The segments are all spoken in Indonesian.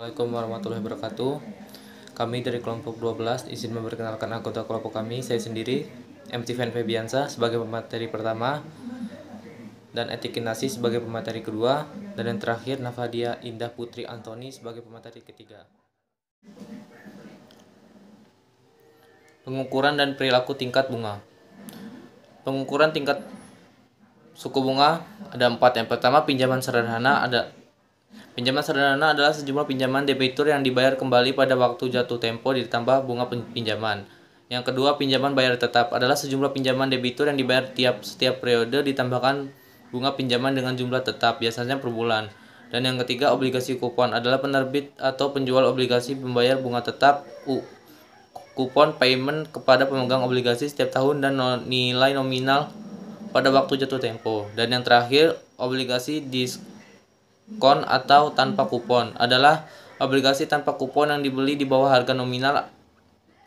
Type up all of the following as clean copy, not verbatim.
Assalamualaikum warahmatullahi wabarakatuh. Kami dari kelompok 12 izin memperkenalkan anggota kelompok kami, saya sendiri, M. Tiven Febiansa sebagai pemateri pertama dan Etikinasi sebagai pemateri kedua, dan yang terakhir Nafadia Indah Putri Antoni sebagai pemateri ketiga. Pengukuran dan perilaku tingkat bunga. Pengukuran tingkat suku bunga ada 4. Yang pertama, pinjaman sederhana adalah sejumlah pinjaman debitur yang dibayar kembali pada waktu jatuh tempo ditambah bunga pinjaman. Yang kedua, pinjaman bayar tetap adalah sejumlah pinjaman debitur yang dibayar setiap periode ditambahkan bunga pinjaman dengan jumlah tetap, biasanya per bulan. Dan yang ketiga, obligasi kupon adalah penerbit atau penjual obligasi membayar bunga tetap kupon payment kepada pemegang obligasi setiap tahun dan nilai nominal pada waktu jatuh tempo. Dan yang terakhir, obligasi diskon atau tanpa kupon adalah obligasi tanpa kupon yang dibeli di bawah harga nominal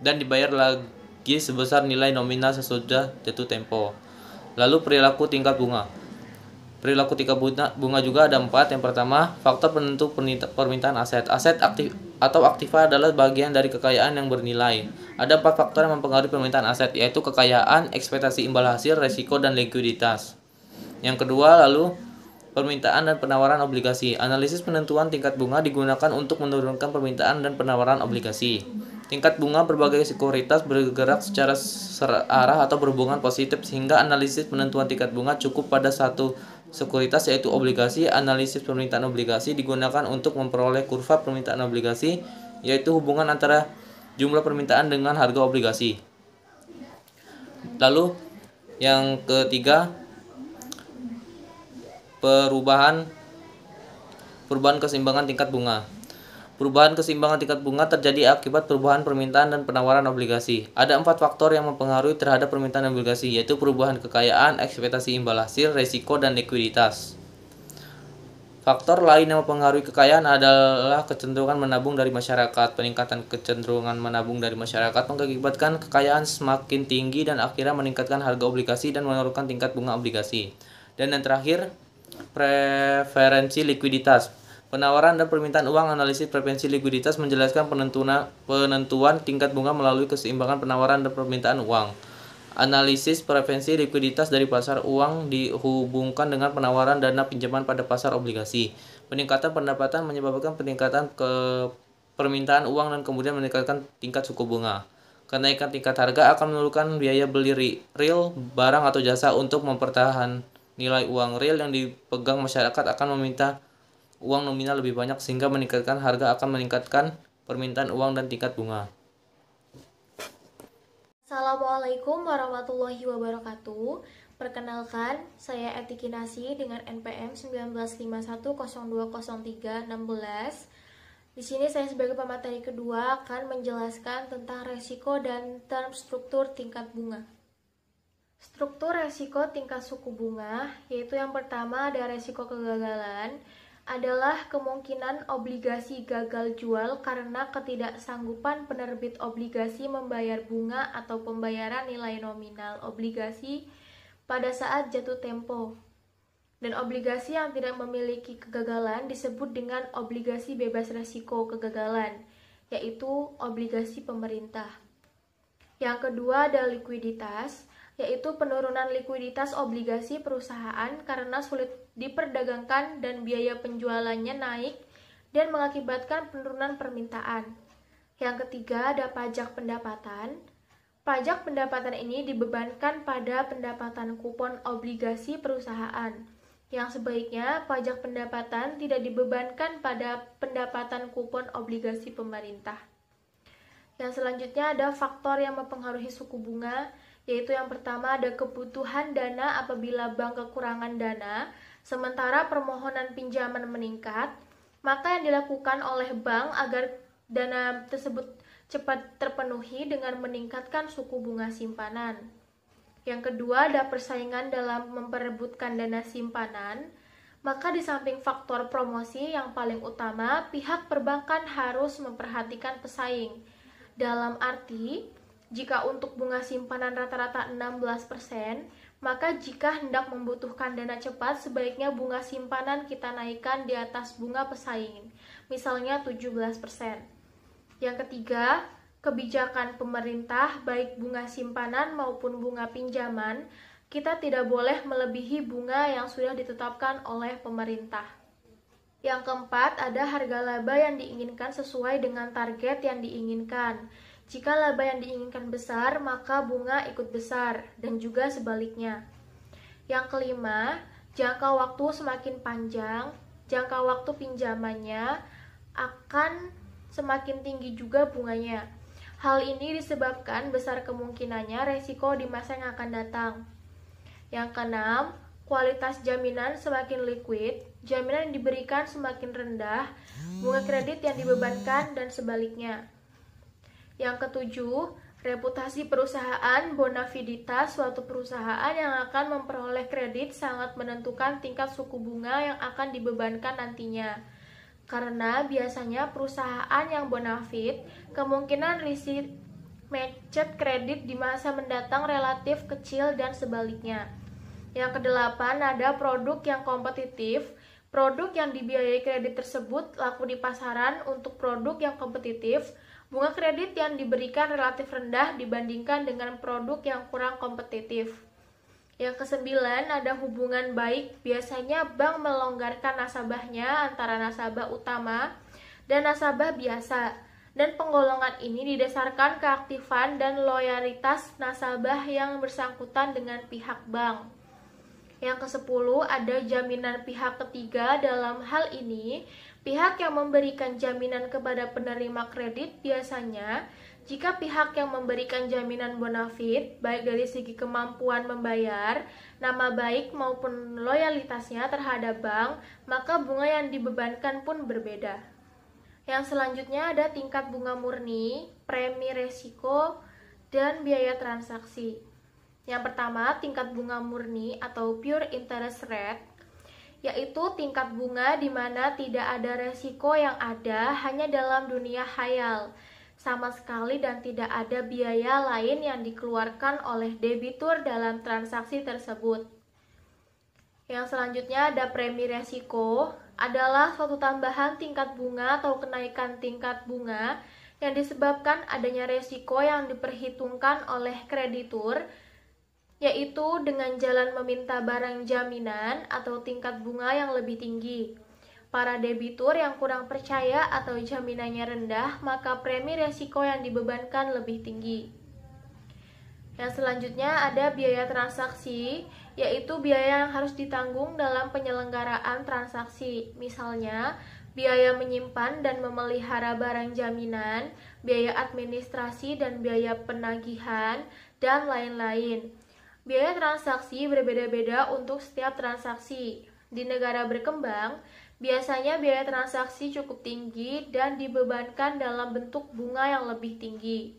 dan dibayar lagi sebesar nilai nominal sesudah jatuh tempo. Lalu perilaku tingkat bunga. Perilaku tingkat bunga juga ada 4. Yang pertama, faktor penentu permintaan aset. Aset aktif atau aktiva adalah bagian dari kekayaan yang bernilai. Ada 4 faktor yang mempengaruhi permintaan aset, yaitu kekayaan, ekspektasi imbal hasil, resiko, dan likuiditas. Yang kedua, lalu permintaan dan penawaran obligasi. Analisis penentuan tingkat bunga digunakan untuk menurunkan permintaan dan penawaran obligasi. Tingkat bunga berbagai sekuritas bergerak secara searah atau berhubungan positif, sehingga analisis penentuan tingkat bunga cukup pada satu sekuritas, yaitu obligasi. Analisis permintaan obligasi digunakan untuk memperoleh kurva permintaan obligasi, yaitu hubungan antara jumlah permintaan dengan harga obligasi. Lalu yang ketiga, perubahan keseimbangan tingkat bunga. Perubahan keseimbangan tingkat bunga terjadi akibat perubahan permintaan dan penawaran obligasi. Ada 4 faktor yang mempengaruhi terhadap permintaan obligasi, yaitu perubahan kekayaan, ekspektasi imbal hasil, resiko, dan likuiditas. Faktor lain yang mempengaruhi kekayaan adalah kecenderungan menabung dari masyarakat. Peningkatan kecenderungan menabung dari masyarakat mengakibatkan kekayaan semakin tinggi dan akhirnya meningkatkan harga obligasi dan menurunkan tingkat bunga obligasi. Dan yang terakhir, preferensi likuiditas. Penawaran dan permintaan uang. Analisis preferensi likuiditas menjelaskan penentuan tingkat bunga melalui keseimbangan penawaran dan permintaan uang. Analisis preferensi likuiditas dari pasar uang dihubungkan dengan penawaran dana pinjaman pada pasar obligasi. Peningkatan pendapatan menyebabkan peningkatan permintaan uang dan kemudian meningkatkan tingkat suku bunga. Kenaikan tingkat harga akan menurunkan biaya beli real barang atau jasa. Untuk mempertahankan nilai uang real yang dipegang, masyarakat akan meminta uang nominal lebih banyak, sehingga meningkatkan harga akan meningkatkan permintaan uang dan tingkat bunga. Assalamualaikum warahmatullahi wabarakatuh. Perkenalkan, saya Etikinasi dengan NPM 1951020316. Di sini saya sebagai pemateri kedua akan menjelaskan tentang resiko dan term struktur tingkat bunga. Struktur resiko tingkat suku bunga, yaitu yang pertama ada resiko kegagalan, adalah kemungkinan obligasi gagal jual karena ketidaksanggupan penerbit obligasi membayar bunga atau pembayaran nilai nominal obligasi pada saat jatuh tempo. Dan obligasi yang tidak memiliki kegagalan disebut dengan obligasi bebas resiko kegagalan, yaitu obligasi pemerintah. Yang kedua ada likuiditas, yaitu penurunan likuiditas obligasi perusahaan karena sulit diperdagangkan dan biaya penjualannya naik dan mengakibatkan penurunan permintaan. Yang ketiga ada pajak pendapatan. Pajak pendapatan ini dibebankan pada pendapatan kupon obligasi perusahaan, yang sebaiknya pajak pendapatan tidak dibebankan pada pendapatan kupon obligasi pemerintah. Yang selanjutnya ada faktor yang mempengaruhi suku bunga, yaitu yang pertama ada kebutuhan dana apabila bank kekurangan dana, sementara permohonan pinjaman meningkat, maka yang dilakukan oleh bank agar dana tersebut cepat terpenuhi dengan meningkatkan suku bunga simpanan. Yang kedua ada persaingan dalam memperebutkan dana simpanan, maka di samping faktor promosi yang paling utama, pihak perbankan harus memperhatikan pesaing. Dalam arti, jika untuk bunga simpanan rata-rata 16%, maka jika hendak membutuhkan dana cepat, sebaiknya bunga simpanan kita naikkan di atas bunga pesaing. misalnya 17%. Yang ketiga, kebijakan pemerintah baik bunga simpanan maupun bunga pinjaman, kita tidak boleh melebihi bunga yang sudah ditetapkan oleh pemerintah. Yang keempat, ada harga laba yang diinginkan sesuai dengan target yang diinginkan. Jika laba yang diinginkan besar, maka bunga ikut besar, dan juga sebaliknya. Yang kelima, jangka waktu semakin panjang, jangka waktu pinjamannya akan semakin tinggi juga bunganya. Hal ini disebabkan besar kemungkinannya resiko di masa yang akan datang. Yang keenam, kualitas jaminan semakin liquid, jaminan yang diberikan semakin rendah, bunga kredit yang dibebankan, dan sebaliknya. Yang ketujuh, reputasi perusahaan, bonafiditas suatu perusahaan yang akan memperoleh kredit sangat menentukan tingkat suku bunga yang akan dibebankan nantinya. Karena biasanya perusahaan yang bonafid, kemungkinan risiko macet kredit di masa mendatang relatif kecil dan sebaliknya. Yang kedelapan, ada produk yang kompetitif. Produk yang dibiayai kredit tersebut laku di pasaran. Untuk produk yang kompetitif, bunga kredit yang diberikan relatif rendah dibandingkan dengan produk yang kurang kompetitif. Yang kesembilan, ada hubungan baik. Biasanya bank melonggarkan nasabahnya antara nasabah utama dan nasabah biasa. Dan penggolongan ini didasarkan keaktifan dan loyalitas nasabah yang bersangkutan dengan pihak bank. Yang kesepuluh, ada jaminan pihak ketiga. Dalam hal ini, pihak yang memberikan jaminan kepada penerima kredit biasanya, jika pihak yang memberikan jaminan bonafid, baik dari segi kemampuan membayar, nama baik maupun loyalitasnya terhadap bank, maka bunga yang dibebankan pun berbeda. Yang selanjutnya ada tingkat bunga murni, premi resiko, dan biaya transaksi. Yang pertama, tingkat bunga murni atau pure interest rate, yaitu tingkat bunga di mana tidak ada resiko yang ada, hanya dalam dunia khayal, sama sekali dan tidak ada biaya lain yang dikeluarkan oleh debitur dalam transaksi tersebut. Yang selanjutnya ada premi resiko, adalah suatu tambahan tingkat bunga atau kenaikan tingkat bunga yang disebabkan adanya resiko yang diperhitungkan oleh kreditur, yaitu dengan jalan meminta barang jaminan atau tingkat bunga yang lebih tinggi. Para debitur yang kurang percaya atau jaminannya rendah, maka premi resiko yang dibebankan lebih tinggi. Yang selanjutnya ada biaya transaksi, yaitu biaya yang harus ditanggung dalam penyelenggaraan transaksi. Misalnya, biaya menyimpan dan memelihara barang jaminan, biaya administrasi dan biaya penagihan, dan lain-lain. Biaya transaksi berbeda-beda untuk setiap transaksi. Di negara berkembang, biasanya biaya transaksi cukup tinggi dan dibebankan dalam bentuk bunga yang lebih tinggi.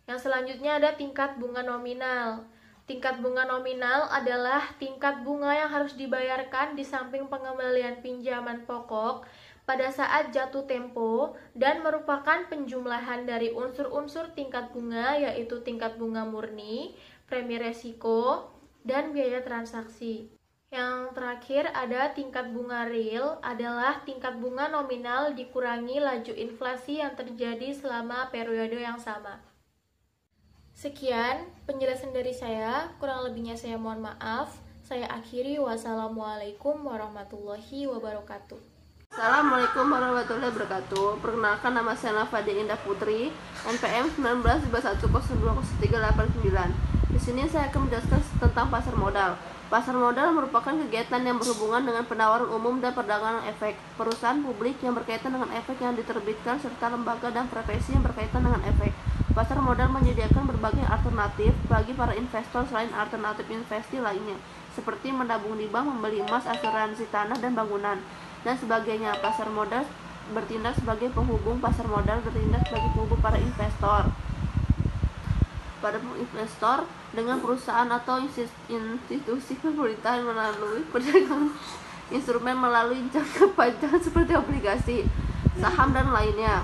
Yang selanjutnya ada tingkat bunga nominal. Tingkat bunga nominal adalah tingkat bunga yang harus dibayarkan di samping pengembalian pinjaman pokok pada saat jatuh tempo dan merupakan penjumlahan dari unsur-unsur tingkat bunga, yaitu tingkat bunga murni, premi resiko, dan biaya transaksi. Yang terakhir ada tingkat bunga real, adalah tingkat bunga nominal dikurangi laju inflasi yang terjadi selama periode yang sama. Sekian penjelasan dari saya, kurang lebihnya saya mohon maaf. Saya akhiri, wassalamualaikum warahmatullahi wabarakatuh. Assalamualaikum warahmatullahi wabarakatuh. Perkenalkan, nama saya Nafadia Indah Putri, NPM 1921020389. Di sini saya akan menjelaskan tentang pasar modal. Pasar modal merupakan kegiatan yang berhubungan dengan penawaran umum dan perdagangan efek, perusahaan publik yang berkaitan dengan efek yang diterbitkan, serta lembaga dan profesi yang berkaitan dengan efek. Pasar modal menyediakan berbagai alternatif bagi para investor selain alternatif investasi lainnya, seperti menabung di bank, membeli emas, asuransi tanah dan bangunan, dan sebagainya. Pasar modal bertindak sebagai penghubung, pasar modal bertindak sebagai penghubung para investor dengan perusahaan atau institusi pemerintahan melalui perdagangan instrumen melalui jangka panjang seperti obligasi, saham, dan lainnya.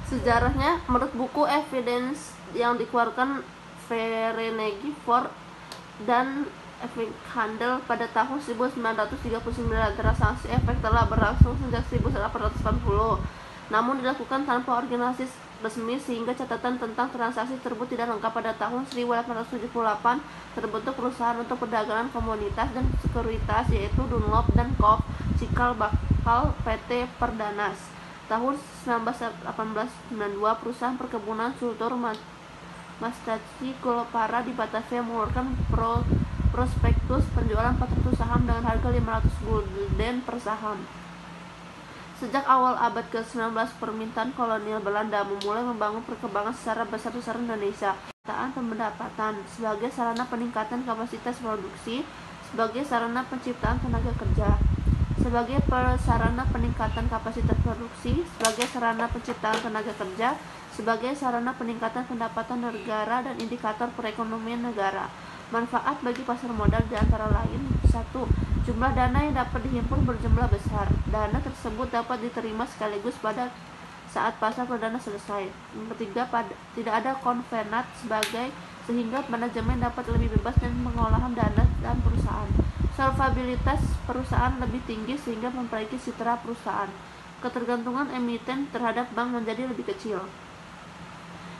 Sejarahnya, menurut buku Evidence yang dikeluarkan Ferengi Ford dan efek Handel pada tahun 1939. Transaksi efek telah berlangsung sejak 1880, namun dilakukan tanpa organisasi resmi sehingga catatan tentang transaksi tersebut tidak lengkap. Pada tahun 1878 terbentuk perusahaan untuk perdagangan komoditas dan sekuritas, yaitu Dunlop dan Cobb Cikal Bakal PT Perdanas. Tahun 1992 perusahaan perkebunan Sultur Mastaci Golopara di Batavia mengeluarkan prospektus penjualan 400 saham dengan harga 500 gulden per saham. Sejak awal abad ke-19, permintaan kolonial Belanda memulai membangun perkembangan secara besar-besaran Indonesia. Penciptaan pendapatan sebagai sarana peningkatan kapasitas produksi, sebagai sarana penciptaan tenaga kerja, sebagai sarana peningkatan kapasitas produksi, sebagai sarana penciptaan tenaga kerja, sebagai sarana peningkatan pendapatan negara dan indikator perekonomian negara. Manfaat bagi pasar modal diantara lain: 1. Jumlah dana yang dapat dihimpun berjumlah besar. Dana tersebut dapat diterima sekaligus pada saat pasar perdana selesai. Yang ketiga, tidak ada konvenat sehingga manajemen dapat lebih bebas dan pengolahan dana dan perusahaan. Solvabilitas perusahaan lebih tinggi sehingga memperbaiki citra perusahaan. Ketergantungan emiten terhadap bank menjadi lebih kecil.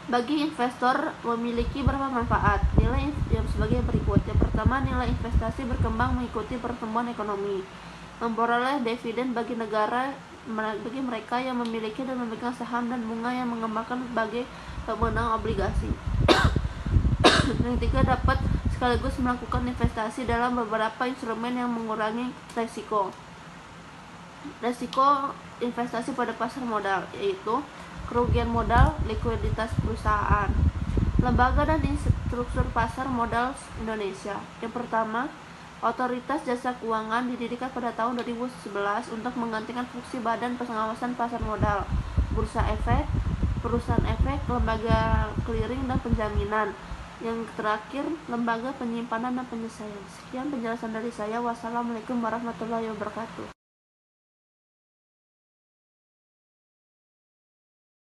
Bagi investor memiliki beberapa manfaat. Nilai yang sebagai berikut. Yang pertama, nilai investasi berkembang mengikuti pertumbuhan ekonomi. Memperoleh dividen bagi mereka yang memiliki dan memegang saham dan bunga yang mengembangkan sebagai pemenang obligasi. Yang ketiga, dapat sekaligus melakukan investasi dalam beberapa instrumen yang mengurangi resiko investasi pada pasar modal, yaitu kerugian modal, likuiditas perusahaan. Lembaga dan struktur pasar modal Indonesia. Yang pertama, Otoritas Jasa Keuangan didirikan pada tahun 2011 untuk menggantikan fungsi Badan Pengawasan Pasar Modal, Bursa Efek, Perusahaan Efek, Lembaga Clearing dan Penjaminan. Yang terakhir, Lembaga Penyimpanan dan Penyelesaian. Sekian penjelasan dari saya. Wassalamualaikum warahmatullahi wabarakatuh.